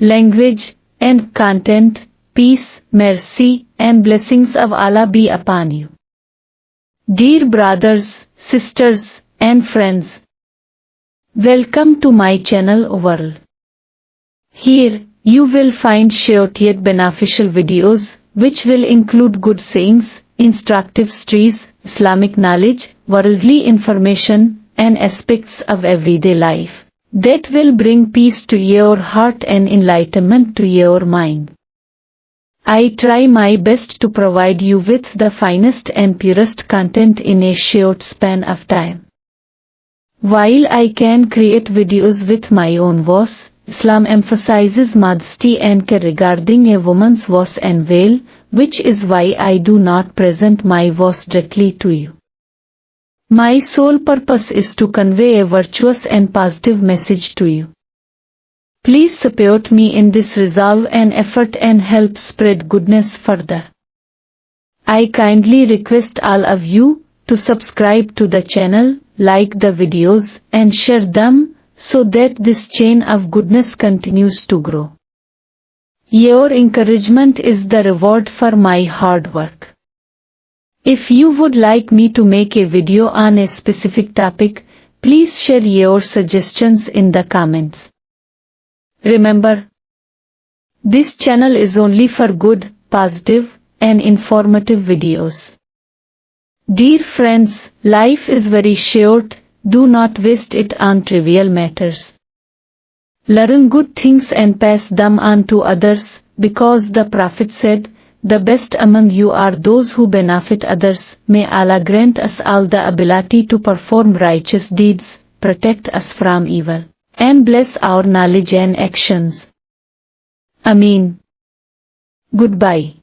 language, and content. Peace, mercy, and blessings of Allah be upon you. Dear brothers, sisters, and friends, welcome to my channel World. Here, you will find short yet beneficial videos, which will include good sayings, instructive stories, Islamic knowledge, worldly information, and aspects of everyday life that will bring peace to your heart and enlightenment to your mind. I try my best to provide you with the finest and purest content in a short span of time. While I can create videos with my own voice, Islam emphasizes modesty and care regarding a woman's voice and veil, which is why I do not present my voice directly to you. My sole purpose is to convey a virtuous and positive message to you. Please support me in this resolve and effort and help spread goodness further. I kindly request all of you to subscribe to the channel, like the videos, and share them, so that this chain of goodness continues to grow. Your encouragement is the reward for my hard work. If you would like me to make a video on a specific topic, please share your suggestions in the comments. Remember, this channel is only for good, positive, and informative videos. Dear friends, life is very short, do not waste it on trivial matters. Learn good things and pass them on to others, because the Prophet said, "The best among you are those who benefit others." May Allah grant us all the ability to perform righteous deeds, protect us from evil, and bless our knowledge and actions. Ameen. Goodbye.